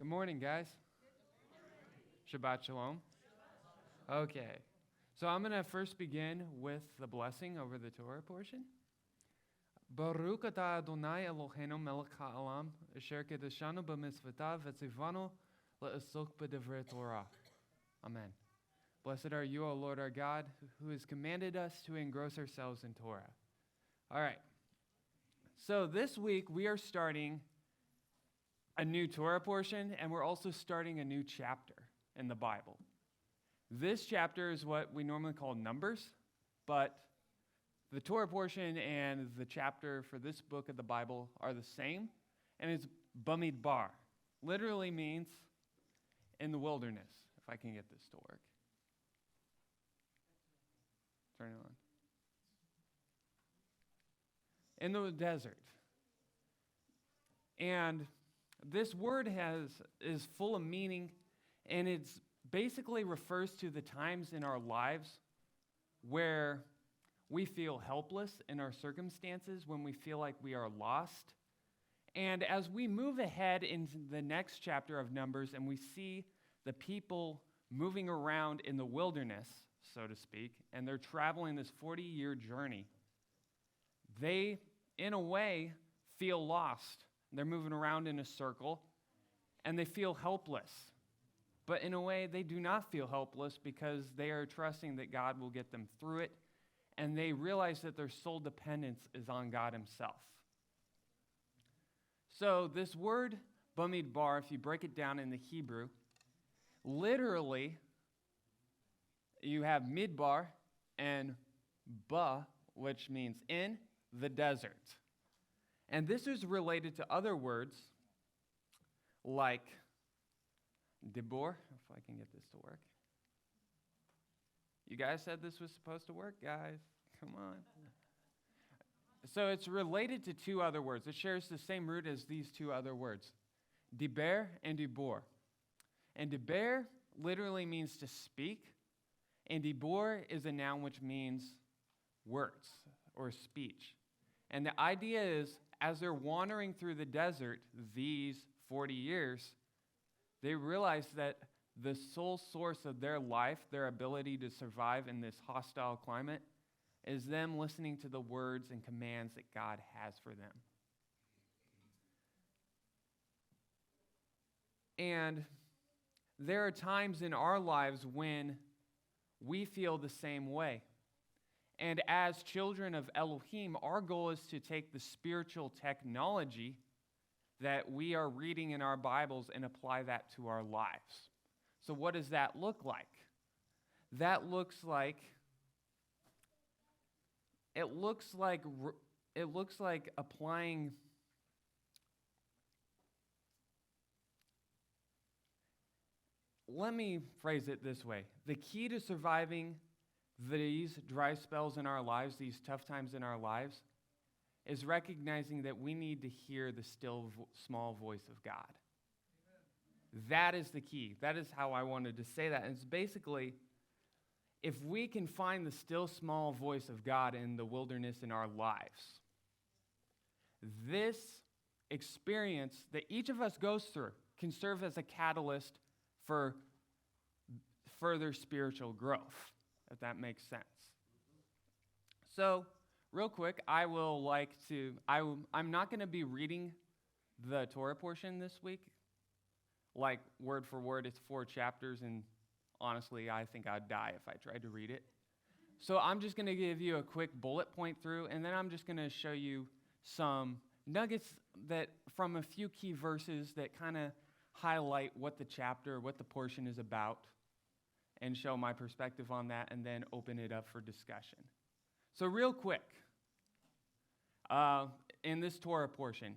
Good morning, guys. Shabbat Shalom. Okay, so I'm going to first begin with the blessing over the Torah portion. Baruch atah Adonai Eloheinu melech ha'olam, asher kedeshanu b'mitzvotav v'tzivanu le'asok b'divrei Torah. Amen. Blessed are you, O Lord our God, who has commanded us to engross ourselves in Torah. All right, so this week we are starting a new Torah portion, and we're also starting a new chapter in the Bible. This chapter is what we normally call Numbers, but the Torah portion and the chapter for this book of the Bible are the same, and it's Bamidbar. Literally means in the wilderness, if I can get this to work. Turn it on. In the desert. And this word is full of meaning, and it basically refers to the times in our lives where we feel helpless in our circumstances, when we feel like we are lost. And as we move ahead into the next chapter of Numbers and we see the people moving around in the wilderness, so to speak, and they're traveling this 40-year journey, they, in a way, feel lost. They're moving around in a circle, and they feel helpless. But in a way, they do not feel helpless because they are trusting that God will get them through it, and they realize that their sole dependence is on God himself. So this word, Bamidbar, if you break it down in the Hebrew, literally, you have midbar and ba, which means in the desert. And this is related to other words like dibor, if I can get this to work. You guys said this was supposed to work, guys. Come on. So it's related to two other words. It shares the same root as these two other words, diber and dibor. And diber literally means to speak, and dibor is a noun which means words or speech. And the idea is, as they're wandering through the desert these 40 years, they realize that the sole source of their life, their ability to survive in this hostile climate, is them listening to the words and commands that God has for them. And there are times in our lives when we feel the same way. And as children of Elohim, our goal is to take the spiritual technology that we are reading in our Bibles and apply that to our lives. So what does that look like? That looks like applying Let me phrase it this way. The key to surviving these dry spells in our lives, these tough times in our lives, is recognizing that we need to hear the still small voice of God. Amen. That is the key. That is how I wanted to say that. And it's basically, if we can find the still small voice of God in the wilderness in our lives, this experience that each of us goes through can serve as a catalyst for further spiritual growth, if that makes sense. So, real quick, I'm not going to be reading the Torah portion this week, like word for word. It's 4 chapters, and honestly, I think I'd die if I tried to read it. So I'm just going to give you a quick bullet point through, and then I'm just going to show you some nuggets that from a few key verses that kind of highlight what the portion is about, and show my perspective on that, and then open it up for discussion. So real quick, in this Torah portion,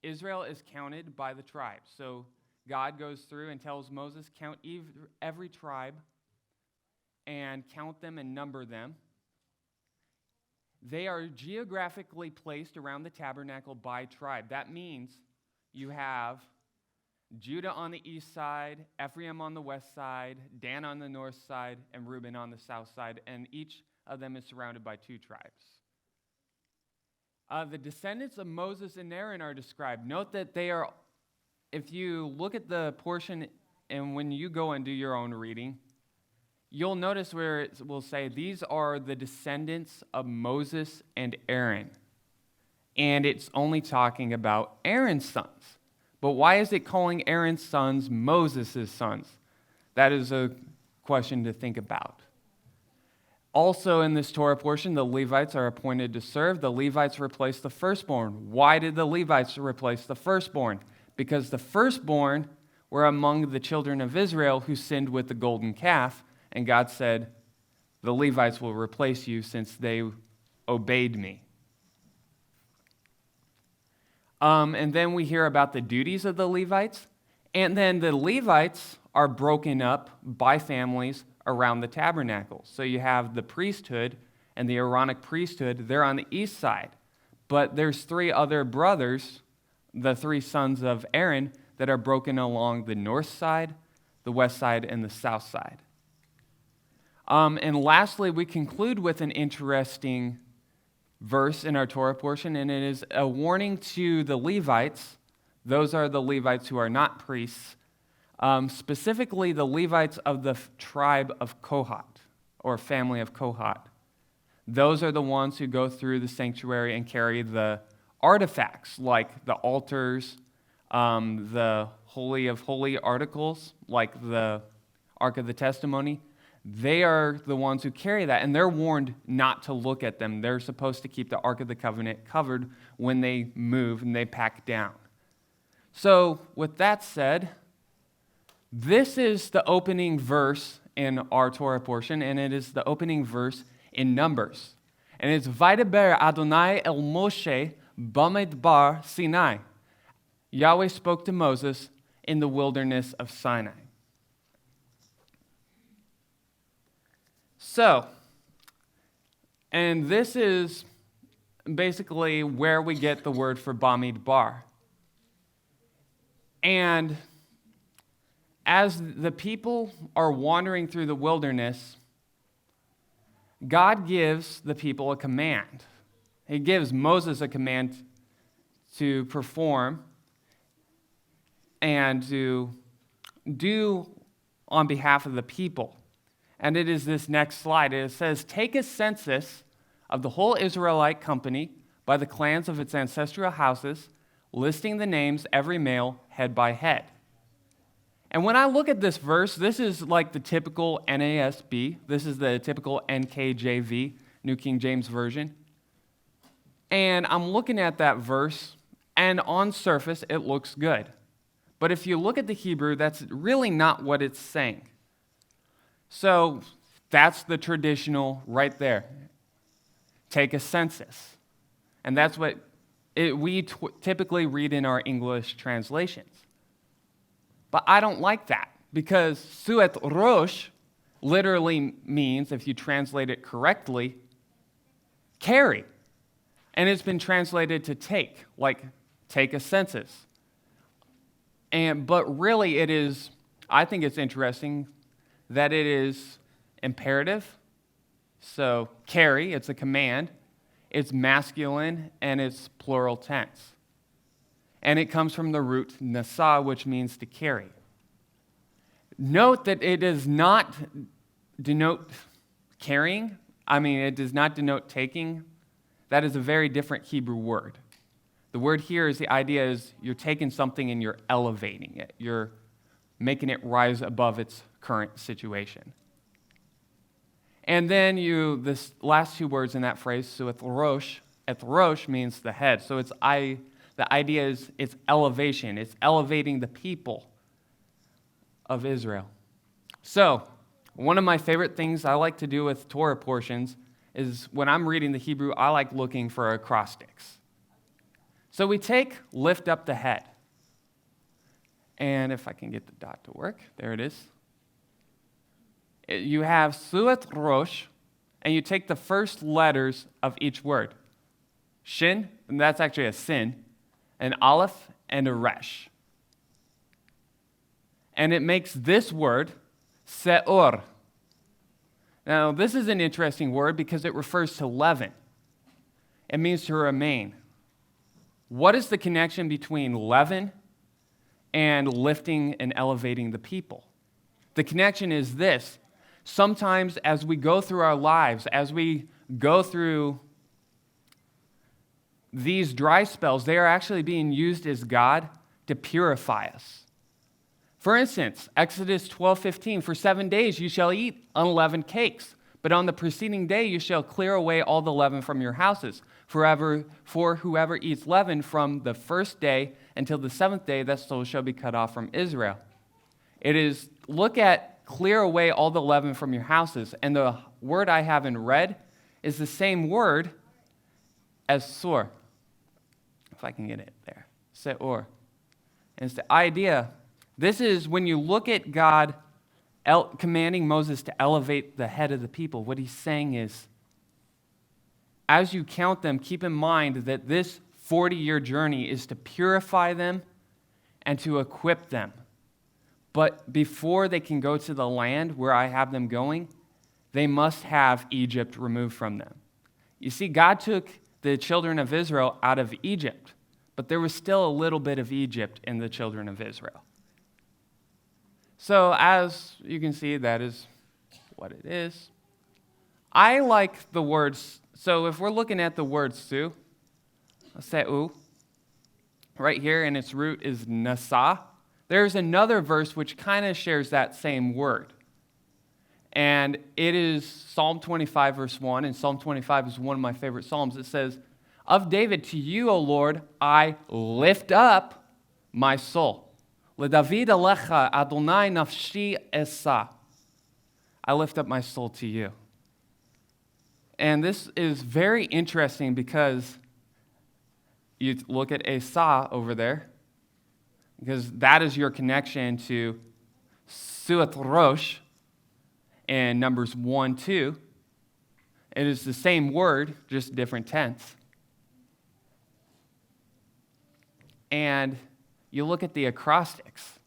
Israel is counted by the tribes. So God goes through and tells Moses, count every tribe and count them and number them. They are geographically placed around the tabernacle by tribe. That means you have Judah on the east side, Ephraim on the west side, Dan on the north side, and Reuben on the south side, and each of them is surrounded by 2 tribes. The descendants of Moses and Aaron are described. Note that they are if you look at the portion and when you go and do your own reading, you'll notice where it will say, these are the descendants of Moses and Aaron. And it's only talking about Aaron's sons. But why is it calling Aaron's sons Moses' sons? That is a question to think about. Also in this Torah portion, the Levites are appointed to serve. The Levites replace the firstborn. Why did the Levites replace the firstborn? Because the firstborn were among the children of Israel who sinned with the golden calf, and God said, the Levites will replace you since they obeyed me. And then we hear about the duties of the Levites, and then the Levites are broken up by families around the tabernacle. So you have the priesthood and the Aaronic priesthood, they're on the east side. But there's 3 other brothers, the 3 sons of Aaron, that are broken along the north side, the west side, and the south side. And lastly, we conclude with an interesting verse in our Torah portion, and it is a warning to the Levites. Those are the Levites who are not priests, specifically the Levites of the tribe of Kohat, or family of Kohat. Those are the ones who go through the sanctuary and carry the artifacts, like the altars, the Holy of Holy articles, like the Ark of the Testimony. They are the ones who carry that, and they're warned not to look at them. They're supposed to keep the Ark of the Covenant covered when they move and they pack down. So, with that said, this is the opening verse in our Torah portion, and it is the opening verse in Numbers. And it's Vaydaber Adonai el Moshe b'midbar Sinai. Yahweh spoke to Moses in the wilderness of Sinai. So, and this is basically where we get the word for Bamidbar. And as the people are wandering through the wilderness, God gives the people a command. He gives Moses a command to perform and to do on behalf of the people. And it is this next slide. It says, take a census of the whole Israelite company by the clans of its ancestral houses, listing the names, every male, head by head. And when I look at this verse, this is like the typical NASB. This is the typical NKJV, New King James Version. And I'm looking at that verse, and on surface, it looks good. But if you look at the Hebrew, that's really not what it's saying. So that's the traditional right there. Take a census. And that's what we typically read in our English translations. But I don't like that, because suet rosh literally means, if you translate it correctly, carry. And it's been translated to take, like take a census. But really it is, I think it's interesting that it is imperative. So carry, it's a command. It's masculine and it's plural tense. And it comes from the root nasa, which means to carry. Note that it does not denote carrying. It does not denote taking. That is a very different Hebrew word. The word here is the idea is you're taking something and you're elevating it. You're making it rise above its current situation. And then this last 2 words in that phrase, so ethrosh means the head. So the idea is it's elevation. It's elevating the people of Israel. So, one of my favorite things I like to do with Torah portions is when I'm reading the Hebrew, I like looking for acrostics. So we take lift up the head. And if I can get the dot to work, there it is. You have suet rosh, and you take the first letters of each word. Shin, and that's actually a sin, an aleph, and a resh. And it makes this word, seor. Now, this is an interesting word because it refers to leaven. It means to remain. What is the connection between leaven and lifting and elevating the people. The connection is this. Sometimes as we go through our lives, as we go through these dry spells, they are actually being used as God to purify us. For instance, Exodus 12:15, for 7 days you shall eat unleavened cakes, but on the preceding day you shall clear away all the leaven from your houses. For whoever eats leaven from the first day until the 7th day, that soul shall be cut off from Israel. It is, look at clear away all the leaven from your houses. And the word I have in red is the same word as sur. If I can get it there. Seor. And it's the idea, this is when you look at God commanding Moses to elevate the head of the people, what he's saying is, as you count them, keep in mind that this 40-year journey is to purify them and to equip them. But before they can go to the land where I have them going, they must have Egypt removed from them. You see, God took the children of Israel out of Egypt, but there was still a little bit of Egypt in the children of Israel. So as you can see, that is what it is. I like the words. So if we're looking at the word su, seu, right here, and its root is nasa, there's another verse which kind of shares that same word. And it is Psalm 25, verse 1, and Psalm 25 is one of my favorite psalms. It says, of David, to you, O Lord, I lift up my soul. LeDavid alecha Adonai nafshi esa. I lift up my soul to you. And this is very interesting because you look at Esa over there, because that is your connection to Suat Rosh in Numbers 1, 2. It is the same word, just different tense. And you look at the acrostics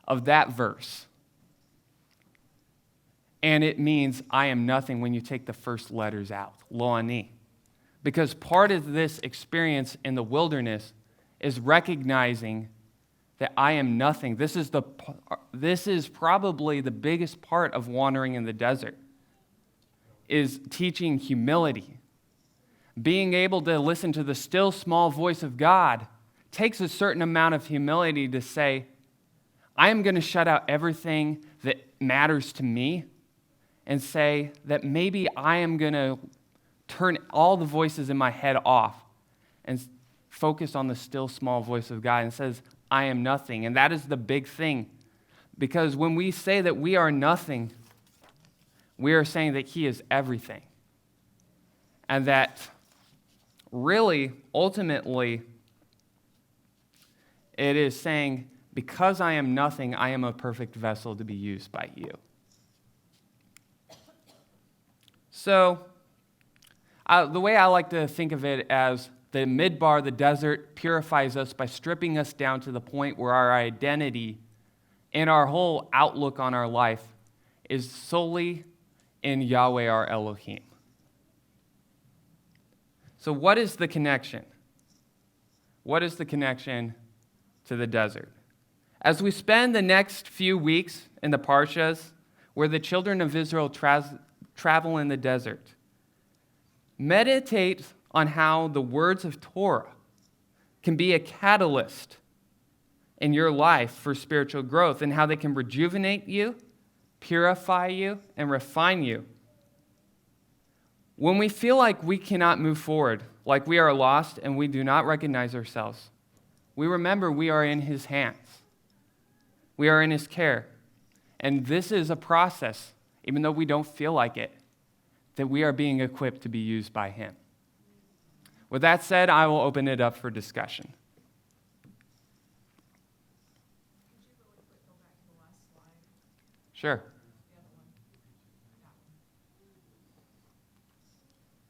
of that verse, and it means I am nothing when you take the first letters out, lo ani. Because part of this experience in the wilderness is recognizing that I am nothing. This is probably the biggest part of wandering in the desert, is teaching humility. Being able to listen to the still small voice of God takes a certain amount of humility to say, I am going to shut out everything that matters to me and say that maybe I am going to turn all the voices in my head off and focus on the still small voice of God, and says, I am nothing. And that is the big thing. Because when we say that we are nothing, we are saying that He is everything. And that really, ultimately, it is saying, because I am nothing, I am a perfect vessel to be used by you. So, the way I like to think of it as the midbar, the desert, purifies us by stripping us down to the point where our identity and our whole outlook on our life is solely in Yahweh our Elohim. So what is the connection? What is the connection to the desert? As we spend the next few weeks in the Parshas, where the children of Israel travel in the desert, meditate on how the words of Torah can be a catalyst in your life for spiritual growth, and how they can rejuvenate you, purify you, and refine you. When we feel like we cannot move forward, like we are lost and we do not recognize ourselves, we remember we are in His hands. We are in His care. And this is a process, even though we don't feel like it, that we are being equipped to be used by Him. With that said, I will open it up for discussion. Sure.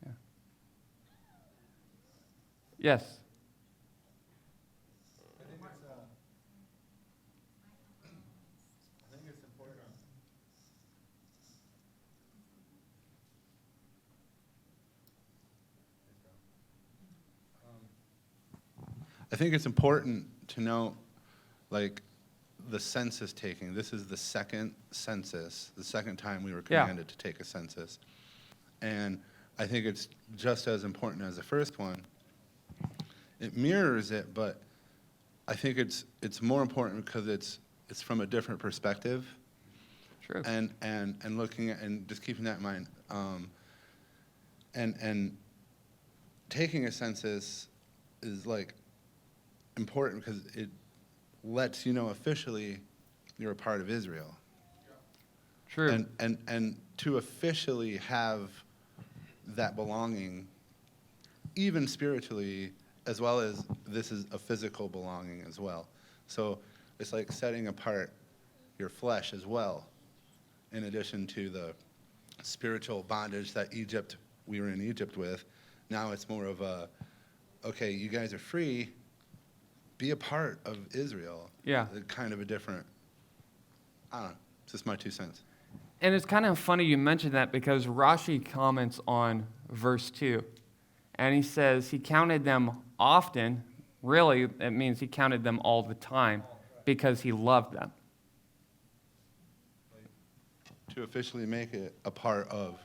Yeah. Yes. I think it's important to note like the census taking. This is the second census, the second time we were commanded to take a census. And I think it's just as important as the first one. It mirrors it, but I think it's more important because it's from a different perspective. True. And looking at, and just keeping that in mind. And taking a census is like important because it lets you know officially you're a part of Israel. True. And to officially have that belonging, even spiritually, as well as this is a physical belonging as well. So it's like setting apart your flesh as well, in addition to the spiritual bondage that we were in Egypt with. Now it's more of a, okay, you guys are free, be a part of Israel. Yeah. Kind of a different, I don't know, it's just my 2 cents. And it's kind of funny you mentioned that because Rashi comments on verse 2. And he says he counted them often. Really, it means he counted them all the time because he loved them. To officially make it a part of,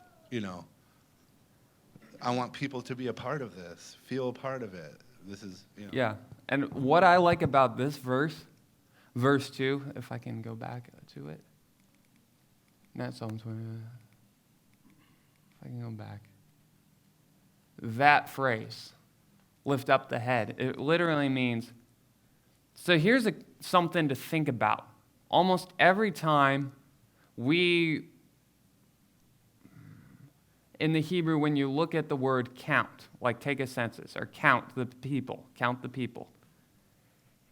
I want people to be a part of this, feel a part of it. This is, Yeah. And what I like about this verse 2, if I can go back to it. Not Psalm 20. If I can go back. That phrase, lift up the head, it literally means, so here's something to think about. Almost every time in the Hebrew, when you look at the word count, like take a census or count the people,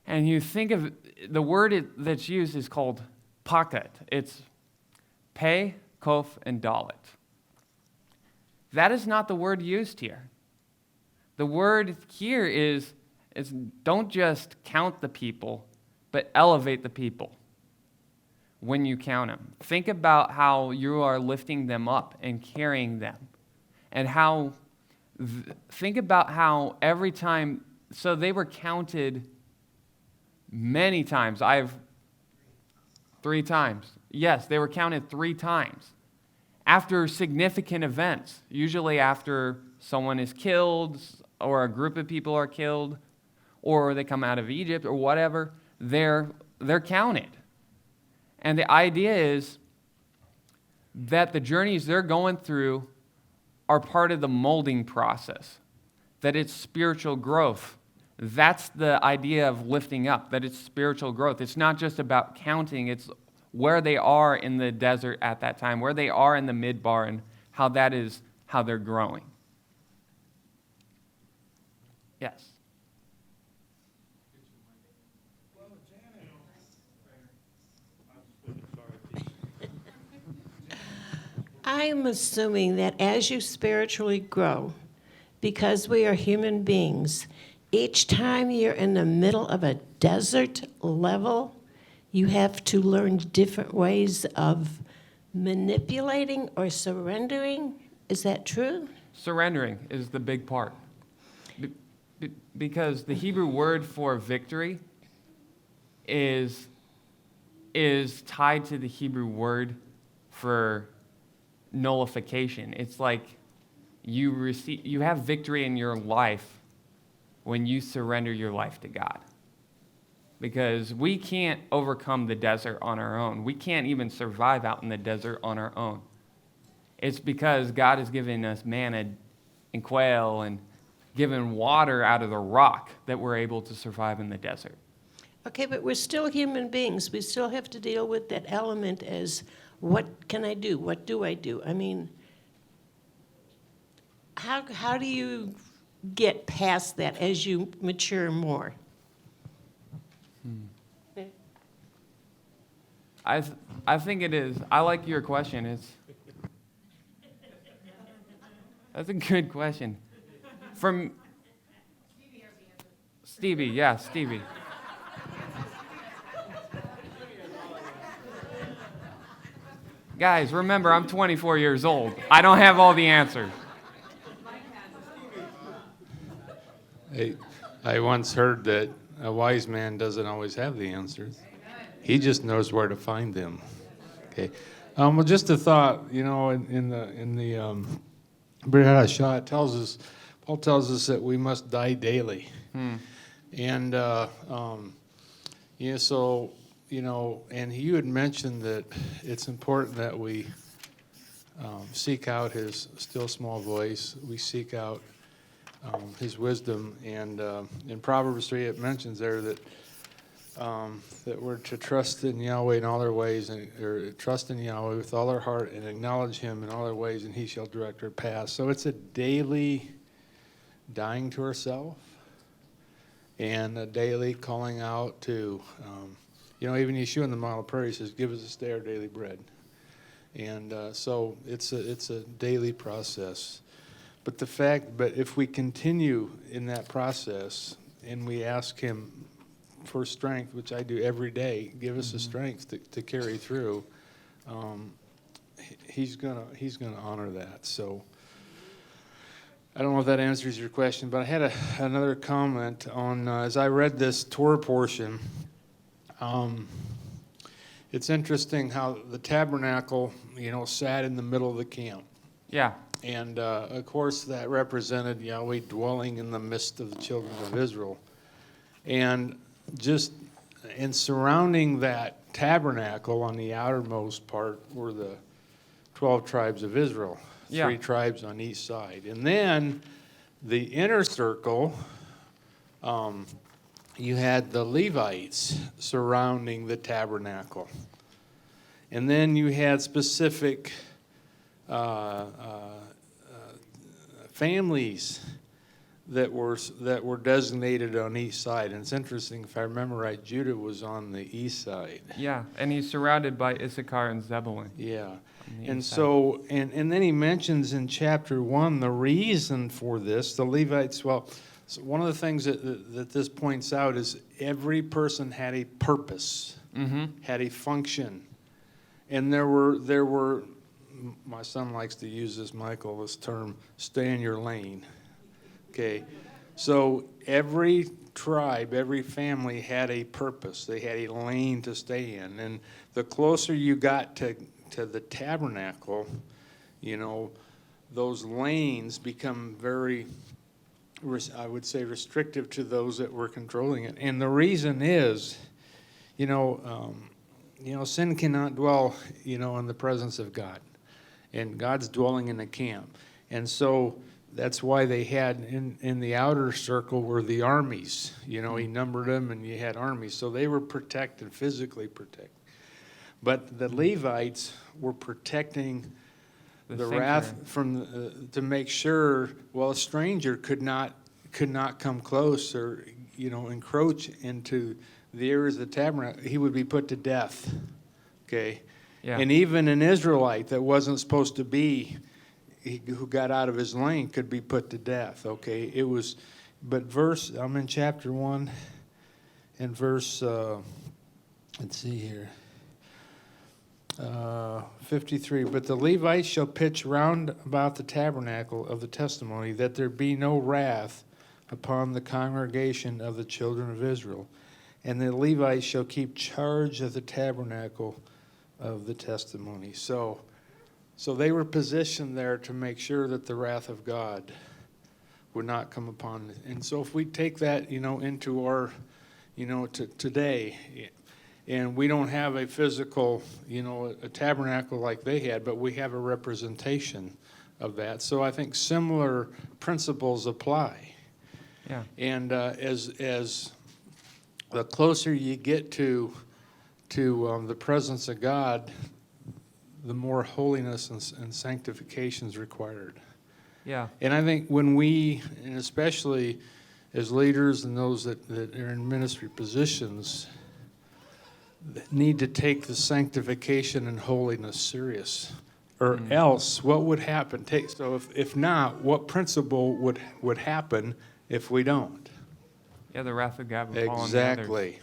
and you think of the word that's used is called pakat. It's Pei, Kof, and Dalet. That is not the word used here. The word here is don't just count the people, but elevate the people when you count them. Think about how you are lifting them up and carrying them. And think about how every time, so they were counted many times. 3 times. Yes, they were counted 3 times. After significant events, usually after someone is killed or a group of people are killed or they come out of Egypt or whatever, they're counted. And the idea is that the journeys they're going through are part of the molding process, that it's spiritual growth. That's the idea of lifting up, that it's spiritual growth. It's not just about counting, it's where they are in the desert at that time, where they are in the midbar, and how that is how they're growing. Yes. I'm assuming that as you spiritually grow, because we are human beings, each time you're in the middle of a desert level, you have to learn different ways of manipulating or surrendering. Is that true? Surrendering is the big part. Because the Hebrew word for victory is tied to the Hebrew word for nullification. It's like you have victory in your life when you surrender your life to God. Because we can't overcome the desert on our own. We can't even survive out in the desert on our own. It's because God has given us manna and quail and given water out of the rock that we're able to survive in the desert. Okay, but we're still human beings. We still have to deal with that element as, what can I do? What do I do? I mean, how do you get past that as you mature more? I think it is. I like your question. That's a good question. From Stevie, yeah, Stevie. Guys, remember, I'm 24 years old. I don't have all the answers. I once heard that a wise man doesn't always have the answers. He just knows where to find them. Okay. Well, just a thought, in the Brit Hadashah, it tells us, Paul tells us that we must die daily. And, so, and you had mentioned that it's important that we seek out his still small voice. We seek out his wisdom. And in Proverbs 3, it mentions there that we're to trust in Yahweh in all our ways, or trust in Yahweh with all our heart and acknowledge him in all our ways, and he shall direct our paths. So it's a daily dying to ourselves and a daily calling out to, even Yeshua in the Model Prayer, he says, give us this day our daily bread. And so it's a daily process. But if we continue in that process and we ask him for strength, which I do every day, give us the strength to carry through, he's gonna honor that. So I don't know if that answers your question, but I had another comment on as I read this Torah portion. It's interesting how the tabernacle, sat in the middle of the camp. Yeah. And, of course, that represented Yahweh dwelling in the midst of the children of Israel. And just in surrounding that tabernacle on the outermost part were the 12 tribes of Israel, 3 tribes on each side. And then the inner circle, you had the Levites surrounding the tabernacle. And then you had specific families that were designated on each side. And it's interesting, if I remember right, Judah was on the east side. Yeah, and he's surrounded by Issachar and Zebulun. Yeah. And so, and then he mentions in chapter 1 the reason for this. The Levites, so one of the things that this points out is every person had a purpose, had a function. And there were, my son likes to use this, Michael, this term, stay in your lane. Okay, so every tribe, every family had a purpose. They had a lane to stay in. And the closer you got to the tabernacle, those lanes become very, I would say, restrictive to those that were controlling it. And the reason is, sin cannot dwell, in the presence of God. And God's dwelling in the camp. And so that's why they had in the outer circle were the armies. He numbered them, and you had armies. So they were protected, physically protected. But the Levites were protecting the wrath from to make sure, a stranger could not come close or encroach into the areas of the tabernacle. He would be put to death. Okay. Yeah. And even an Israelite that wasn't supposed to be, who got out of his lane, could be put to death. Okay, it was, but I'm in chapter 1, and verse, let's see here, 53. But the Levites shall pitch round about the tabernacle of the testimony, that there be no wrath upon the congregation of the children of Israel. And the Levites shall keep charge of the tabernacle of the testimony. So they were positioned there to make sure that the wrath of God would not come upon it. And so if we take that, into our, today, and we don't have a physical, a tabernacle like they had, but we have a representation of that. So I think similar principles apply. Yeah. And as the closer you get to the presence of God, the more holiness and sanctification is required. Yeah. And I think when we, and especially as leaders and those that are in ministry positions, need to take the sanctification and holiness serious. Or else, what would happen? So if not, what principle would happen if we don't? Yeah, the wrath of God would fall on the others. Exactly.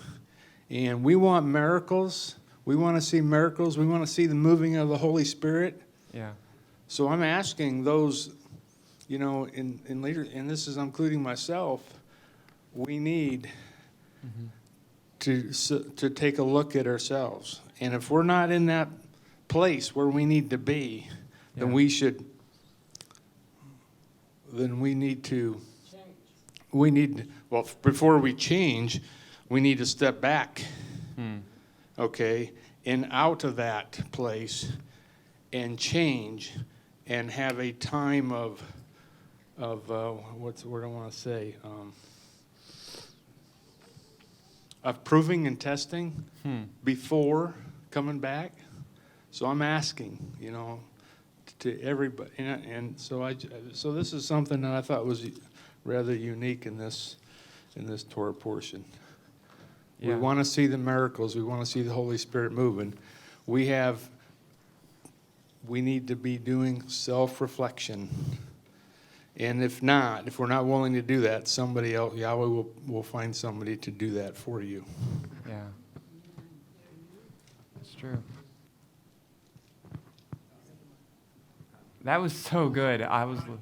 And we want miracles. We want to see miracles. We want to see the moving of the Holy Spirit. Yeah. So I'm asking those, in leaders, and this is including myself, we need to take a look at ourselves. And if we're not in that place where we need to be, then Yeah. before we change, we need to step back, okay, and out of that place and change and have a time of what's the word I want to say? Of proving and testing before coming back. So I'm asking, to everybody, and so this is something that I thought was rather unique in this Torah portion. Yeah. We want to see the miracles. We want to see the Holy Spirit moving. We need to be doing self-reflection. And if we're not willing to do that, somebody else, Yahweh will find somebody to do that for you. Yeah. That's true. That was so good. That was good.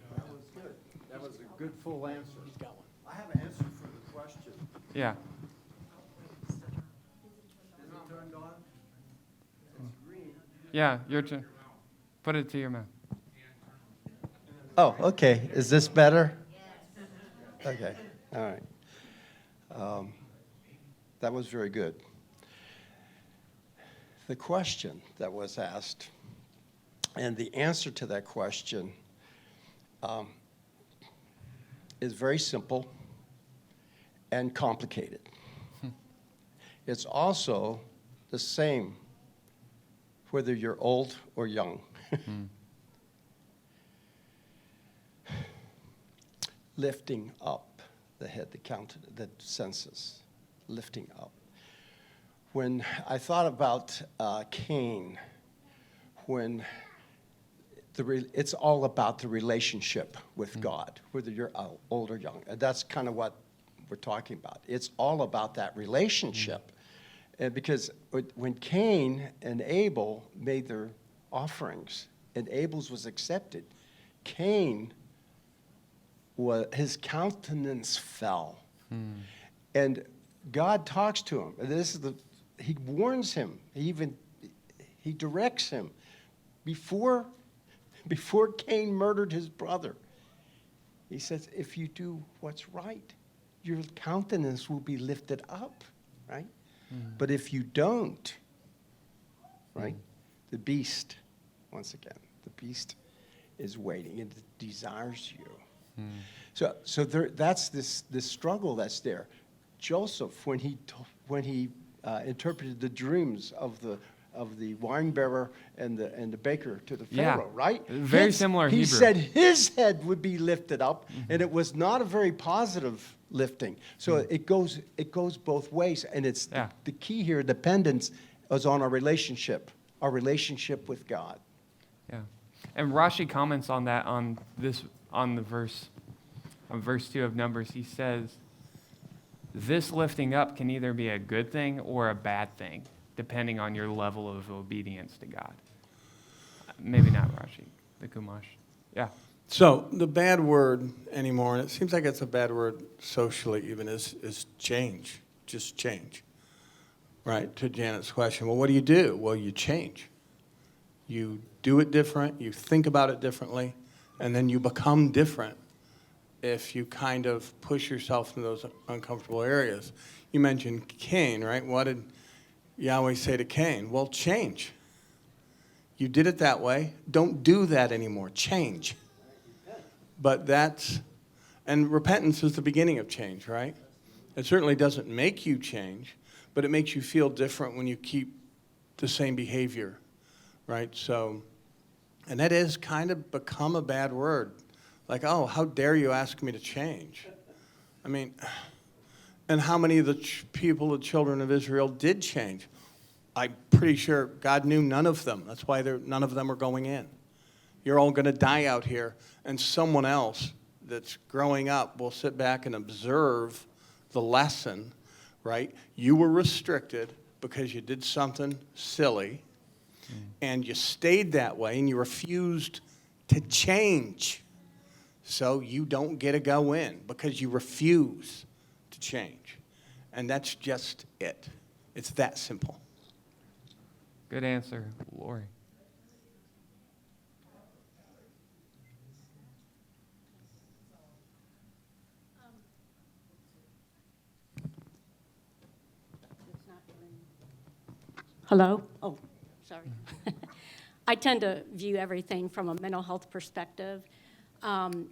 That was a good full answer. I have an answer for the question. Yeah. Is it turned on? It's green. Yeah, your turn. Put it to your mouth. Oh, okay. Is this better? Yes. Okay. All right. That was very good. The question that was asked, and the answer to that question is very simple and complicated. It's also the same whether you're old or young. Lifting up the head, the senses, lifting up. When I thought about Cain, it's all about the relationship with God, whether you're old or young. And that's kind of what we're talking about. It's all about that relationship. And because when Cain and Abel made their offerings, and Abel's was accepted, Cain, his countenance fell. And God talks to him. And he warns him. He directs him. Before Cain murdered his brother, he says, if you do what's right, your countenance will be lifted up, right? But if you don't, right, the beast, once again, the beast is waiting and desires you. So that's this struggle that's there. Joseph, when he interpreted the dreams of the wine bearer and the baker to the Pharaoh, right? Very similar He Hebrew. said his head would be lifted up, and it was not a very positive lifting. So it goes both ways, and it's the key here. Dependence is on our relationship with God. Yeah. And Rashi comments on that on verse 2 of Numbers. He says, this lifting up can either be a good thing or a bad thing, depending on your level of obedience to God. Maybe not Rashi, the Chumash. Yeah. So the bad word anymore, and it seems like it's a bad word socially even, is change. Just change. Right, to Janet's question. Well, what do? Well, you change. You do it different, you think about it differently, and then you become different if you kind of push yourself in those uncomfortable areas. You mentioned Cain, right? What did Yahweh say to Cain? Well, change. You did it that way. Don't do that anymore. Change. But and repentance is the beginning of change, right? It certainly doesn't make you change, but it makes you feel different when you keep the same behavior, right? So, and that has kind of become a bad word. Like, oh, how dare you ask me to change? I mean, and how many of the the children of Israel did change? I'm pretty sure God knew none of them. That's why none of them are going in. You're all going to die out here, and someone else that's growing up will sit back and observe the lesson, right? You were restricted because you did something silly, and you stayed that way, and you refused to change. So you don't get to go in because you refuse to change. And that's just it. It's that simple. Good answer, Lori. Hello? Oh, sorry. I tend to view everything from a mental health perspective. And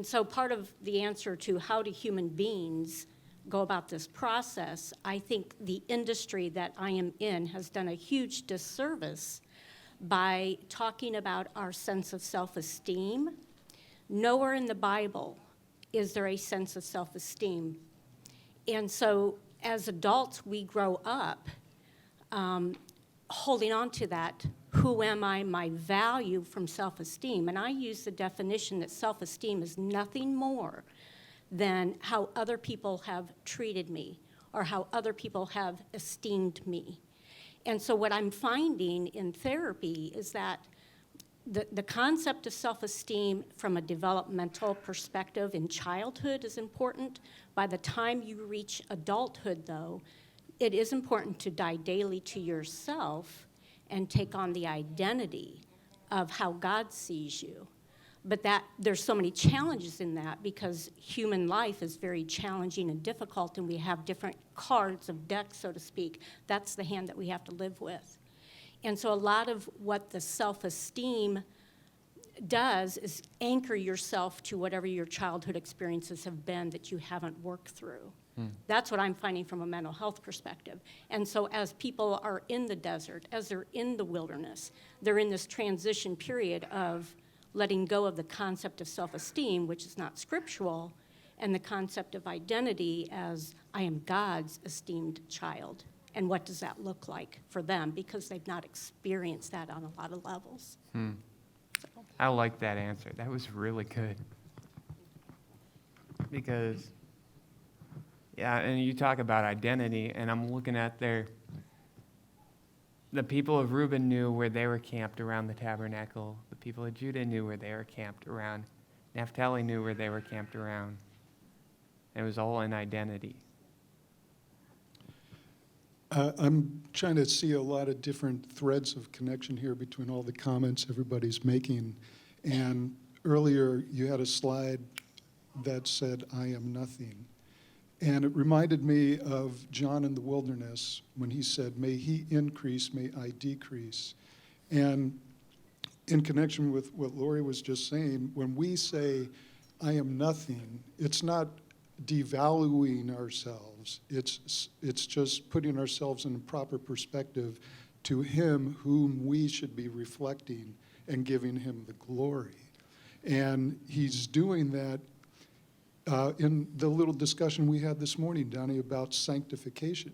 so part of the answer to how do human beings go about this process, I think the industry that I am in has done a huge disservice by talking about our sense of self-esteem. Nowhere in the Bible is there a sense of self-esteem. And so as adults, we grow up holding on to that, who am I, my value from self-esteem. And I use the definition that self-esteem is nothing more than how other people have treated me or how other people have esteemed me. And so what I'm finding in therapy is that the concept of self-esteem from a developmental perspective in childhood is important. By the time you reach adulthood, though, it is important to die daily to yourself and take on the identity of how God sees you. But that there's so many challenges in that because human life is very challenging and difficult, and we have different cards of deck, so to speak. That's the hand that we have to live with. And so a lot of what the self-esteem does is anchor yourself to whatever your childhood experiences have been that you haven't worked through. That's what I'm finding from a mental health perspective. And so as people are in the desert, as they're in the wilderness, they're in this transition period of letting go of the concept of self-esteem, which is not scriptural, and the concept of identity as I am God's esteemed child. And what does that look like for them? Because they've not experienced that on a lot of levels. So. I like that answer. That was really good. Because, yeah, and you talk about identity, and I'm looking at the people of Reuben knew where they were camped around the tabernacle. The people of Judah knew where they were camped around. Naphtali knew where they were camped around. It was all in identity. I'm trying to see a lot of different threads of connection here between all the comments everybody's making. And earlier you had a slide that said, I am nothing. And it reminded me of John in the wilderness when he said, may he increase, may I decrease. And in connection with what Lori was just saying, when we say, I am nothing, it's not devaluing ourselves. It's just putting ourselves in a proper perspective to him whom we should be reflecting and giving him the glory. And he's doing that in the little discussion we had this morning, Donnie, about sanctification.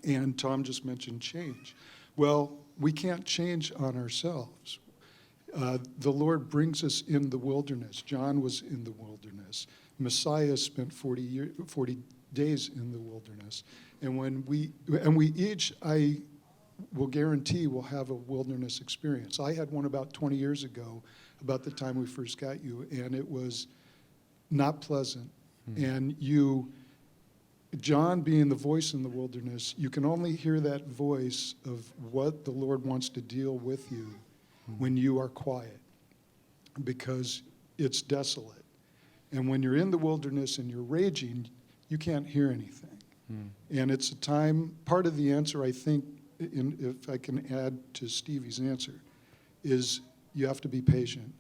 And Tom just mentioned change. Well, we can't change on ourselves. The Lord brings us in the wilderness. John was in the wilderness. Messiah spent 40 days in the wilderness. And we each, I will guarantee, will have a wilderness experience. I had one about 20 years ago, about the time we first got you, and it was not pleasant. And John being the voice in the wilderness, you can only hear that voice of what the Lord wants to deal with you when you are quiet, because it's desolate. And when you're in the wilderness and you're raging, you can't hear anything. And it's a time, part of the answer, I think, if I can add to Stevie's answer, is you have to be patient.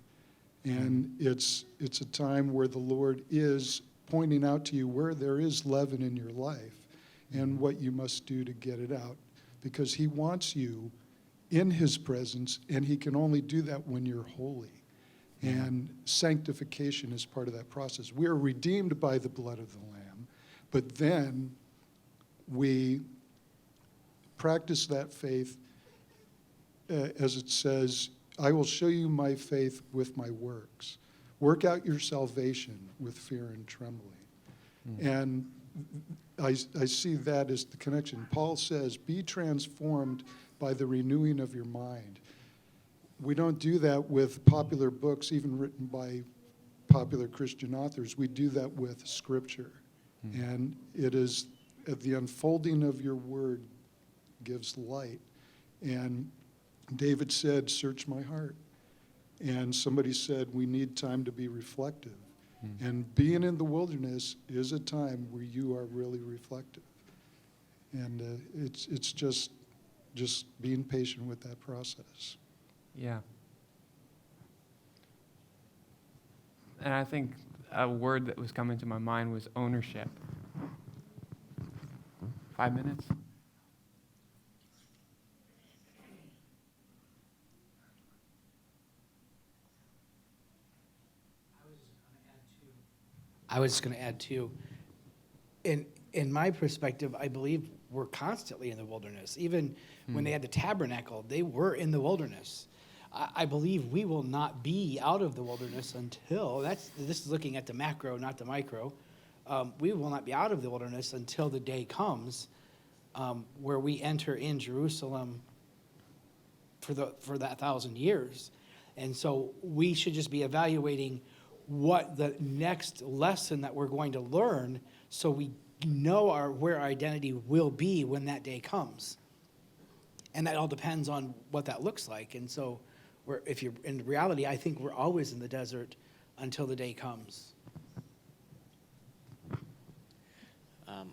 And it's a time where the Lord is pointing out to you where there is leaven in your life and what you must do to get it out, because he wants you in his presence, and he can only do that when you're holy. And sanctification is part of that process. We are redeemed by the blood of the Lamb, but then we practice that faith as it says, I will show you my faith with my works. Work out your salvation with fear and trembling. And I see that as the connection. Paul says, be transformed by the renewing of your mind. We don't do that with popular books, even written by popular Christian authors. We do that with Scripture. And it is the unfolding of your word gives light. And David said, search my heart. And somebody said, we need time to be reflective. And being in the wilderness is a time where you are really reflective. And it's just being patient with that process. Yeah. And I think a word that was coming to my mind was ownership. 5 minutes? I was just going to add too. In my perspective, I believe we're constantly in the wilderness. Even when they had the tabernacle, they were in the wilderness. I believe we will not be out of the wilderness until this is looking at the macro, not the micro. We will not be out of the wilderness until the day comes where we enter in Jerusalem for that 1,000 years. And so we should just be evaluating what the next lesson that we're going to learn so we know where our identity will be when that day comes. And that all depends on what that looks like. And so if you're in reality, I think we're always in the desert until the day comes.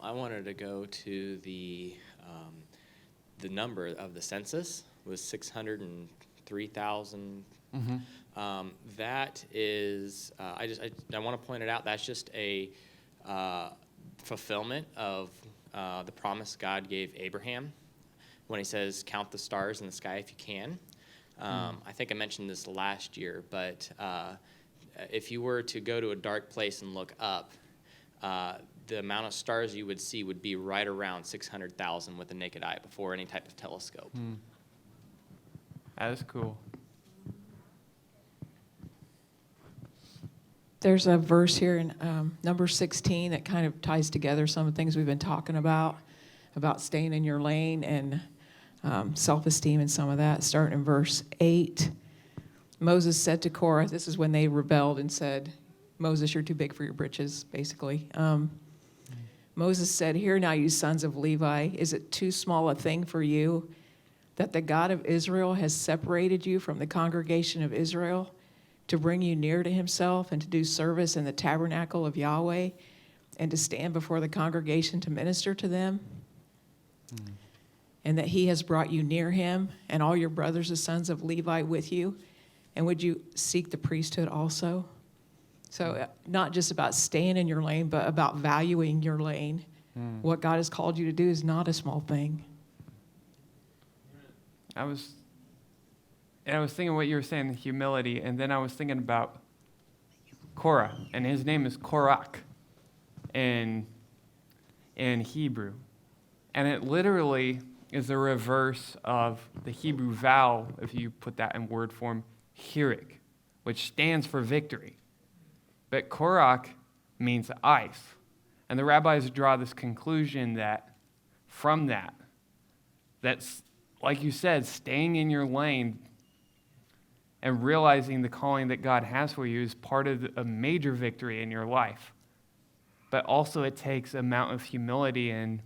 I wanted to go to the number of the census was 603,000. That is, I want to point it out. That's just a fulfillment of the promise God gave Abraham when he says, "Count the stars in the sky if you can." I think I mentioned this last year, but if you were to go to a dark place and look up, the amount of stars you would see would be right around 600,000 with the naked eye before any type of telescope. That is cool. There's a verse here in number 16 that kind of ties together some of the things we've been talking about staying in your lane and self-esteem and some of that. Starting in verse 8, Moses said to Korah, this is when they rebelled and said, Moses, you're too big for your britches, basically. Moses said, "Hear now, you sons of Levi, is it too small a thing for you that the God of Israel has separated you from the congregation of Israel to bring you near to himself and to do service in the tabernacle of Yahweh and to stand before the congregation to minister to them? And that he has brought you near him and all your brothers, the sons of Levi, with you? And would you seek the priesthood also?" So not just about staying in your lane, but about valuing your lane. What God has called you to do is not a small thing. I was thinking what you were saying, the humility, and then I was thinking about Korah, and his name is Korach in Hebrew. And it literally is a reverse of the Hebrew vowel, if you put that in word form, hirik, which stands for victory. But Korach means ice. And the rabbis draw this conclusion that from that's, like you said, staying in your lane and realizing the calling that God has for you is part of a major victory in your life. But also it takes an amount of humility and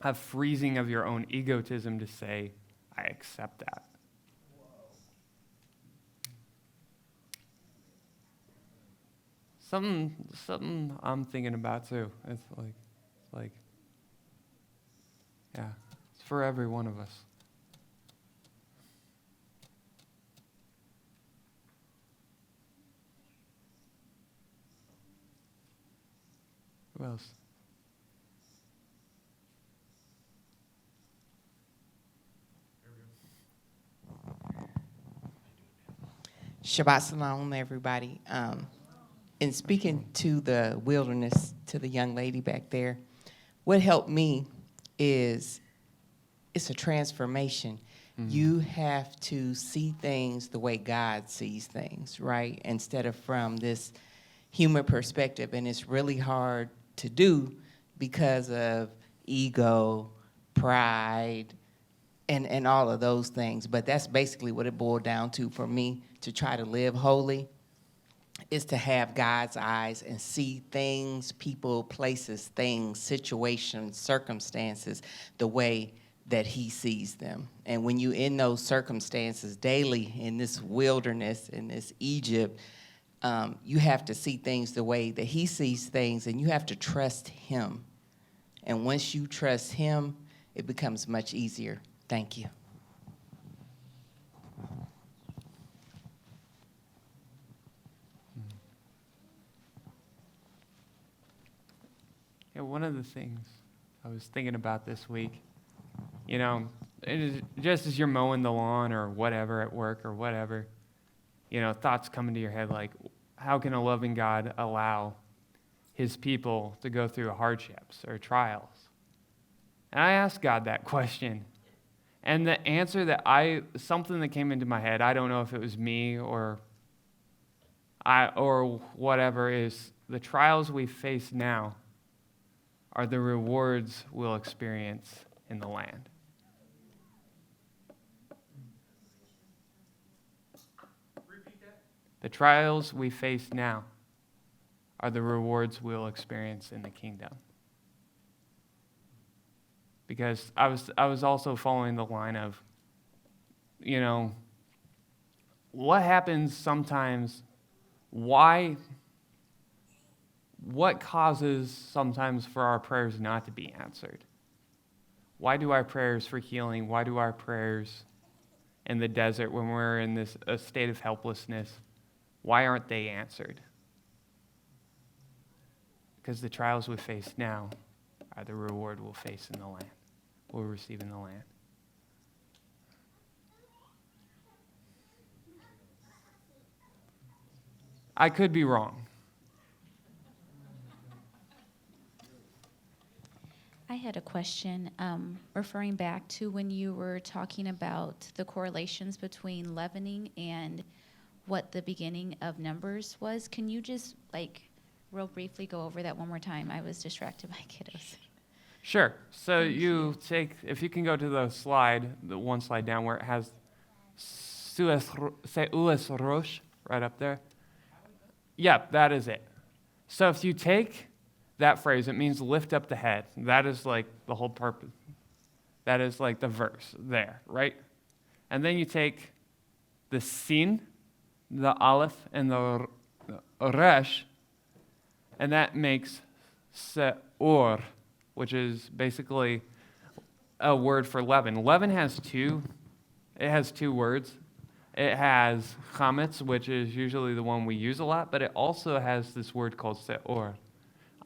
a freezing of your own egotism to say, I accept that. Something I'm thinking about too. It's like, yeah, it's for every one of us. Who else? Shabbat Shalom, everybody. In speaking to the wilderness, to the young lady back there, what helped me is it's a transformation. You have to see things the way God sees things, right? Instead of from this human perspective. And it's really hard to do because of ego, pride, and all of those things. But that's basically what it boiled down to for me, to try to live holy is to have God's eyes and see things, people, places, things, situations, circumstances the way that he sees them. And when you're in those circumstances daily in this wilderness, in this Egypt, you have to see things the way that he sees things, and you have to trust him. And once you trust him, it becomes much easier. Thank you. Yeah, one of the things I was thinking about this week, you know, it is just as you're mowing the lawn or whatever at work or whatever, you know, thoughts come into your head like, how can a loving God allow his people to go through hardships or trials? And I asked God that question. And the answer something that came into my head, I don't know if it was me or whatever, is the trials we face now are the rewards we'll experience in the land. Repeat that. The trials we face now are the rewards we'll experience in the kingdom. Because I was also following the line of, you know, what happens sometimes, what causes sometimes for our prayers not to be answered? Why do our prayers for healing, why do our prayers in the desert when we're in a state of helplessness, why aren't they answered? Because the trials we face now are the reward we'll face in the land, we'll receive in the land. I could be wrong. I had a question referring back to when you were talking about the correlations between leavening and what the beginning of Numbers was. Can you just, real briefly go over that one more time? I was distracted by kiddos. Sure. So you take, if you can go to the slide, the one slide down where it has Seues Rosh right up there. Yep, that is it. So if you take that phrase, it means lift up the head. That is like the whole purpose. That is like the verse there, right? And then you take the sin, the aleph, and the resh, and that makes seor, which is basically a word for leaven. Leaven has two words. It has chametz, which is usually the one we use a lot, but it also has this word called seor.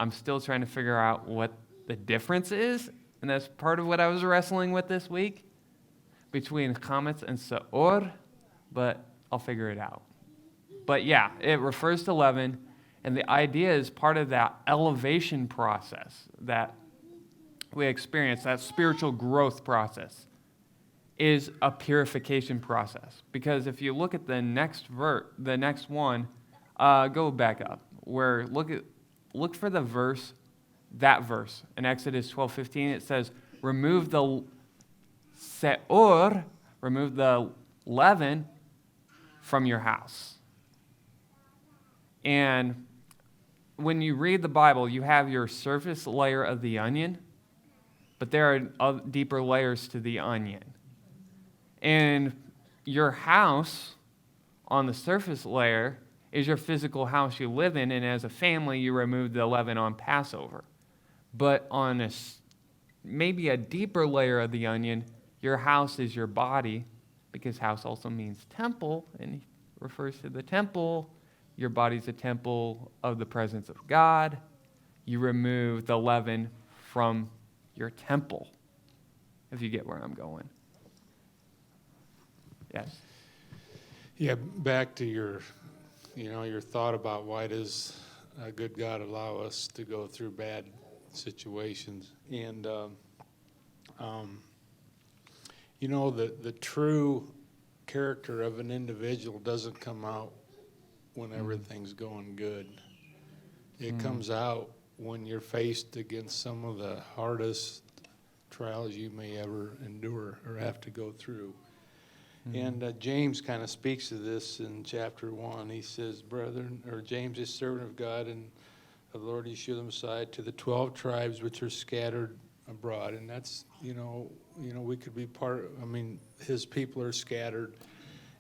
I'm still trying to figure out what the difference is, and that's part of what I was wrestling with this week between chametz and seor, but I'll figure it out. But yeah, it refers to leaven, and the idea is part of that elevation process that we experience, that spiritual growth process, is a purification process. Because if you look at the next one, go back up, where look for the verse, that verse. In Exodus 12:15, it says, remove the seor, remove the leaven from your house. And when you read the Bible, you have your surface layer of the onion, but there are deeper layers to the onion. And your house on the surface layer is your physical house you live in, and as a family, you remove the leaven on Passover. But on maybe a deeper layer of the onion, your house is your body, because house also means temple, and it refers to the temple. Your body's a temple of the presence of God. You remove the leaven from your temple, if you get where I'm going. Yes. Yeah, back to your thought about why does a good God allow us to go through bad situations? And, the true character of an individual doesn't come out when everything's going good. It comes out when you're faced against some of the hardest trials you may ever endure or have to go through. And James kind of speaks to this in chapter 1. He says, brethren, or James is servant of God and of the Lord Yeshua the Messiah, to the 12 tribes which are scattered abroad. And that's, we could be his people are scattered.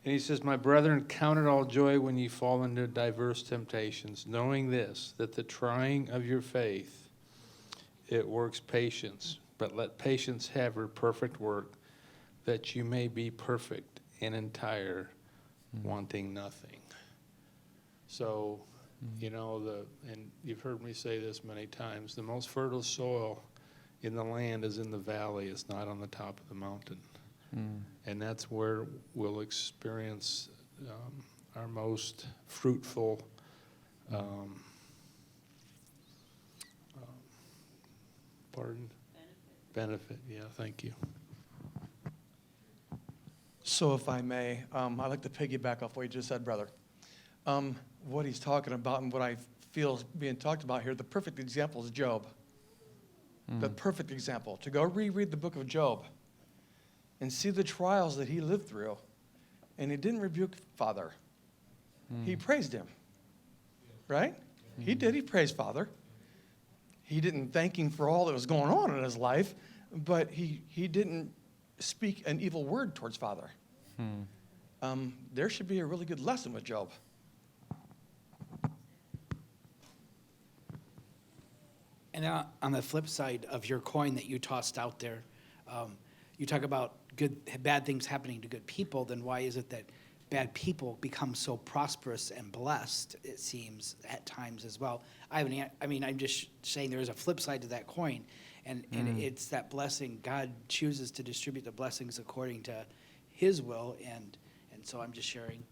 And he says, my brethren, count it all joy when ye fall into diverse temptations, knowing this, that the trying of your faith, it works patience. But let patience have her perfect work, that you may be perfect and entire, wanting nothing. So, and you've heard me say this many times, the most fertile soil in the land is in the valley. It's not on the top of the mountain. And that's where we'll experience our most fruitful benefit. Yeah, thank you. So if I may, I'd like to piggyback off what you just said, brother. What he's talking about and what I feel is being talked about here, the perfect example is Job. The perfect example. To go reread the book of Job and see the trials that he lived through. And he didn't rebuke Father. He praised him. Right? He did. He praised Father. He didn't thank him for all that was going on in his life, but he didn't speak an evil word towards Father. There should be a really good lesson with Job. And on the flip side of your coin that you tossed out there, you talk about bad things happening to good people. Then why is it that bad people become so prosperous and blessed? It seems at times as well. I'm just saying there is a flip side to that coin, and it's that blessing. God chooses to distribute the blessings according to His will, and so I'm just sharing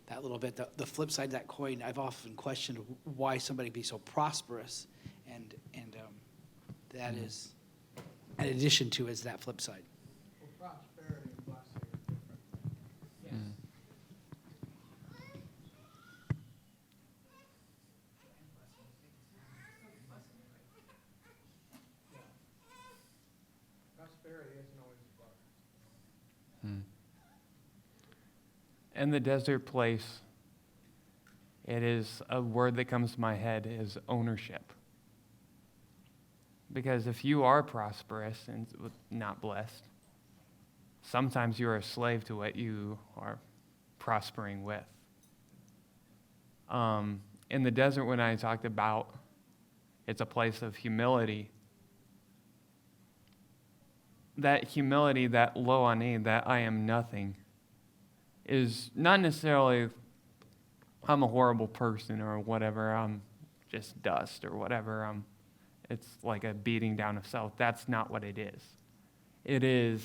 that little bit. The flip side of that coin, I've often questioned why somebody be so prosperous, and that is, in addition to, is that flip side. Well, prosperity and blessing are different. Prosperity isn't always abundance. In the desert place, it is a word that comes to my head is ownership. Because if you are prosperous and not blessed, sometimes you are a slave to what you are prospering with. In the desert, when I talked about it's a place of humility, that humility, that lo ani, that I am nothing, is not necessarily I'm a horrible person or whatever, I'm just dust or whatever, it's like a beating down of self. That's not what it is. It is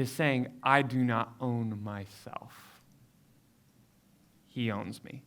saying, I do not own myself. He owns me.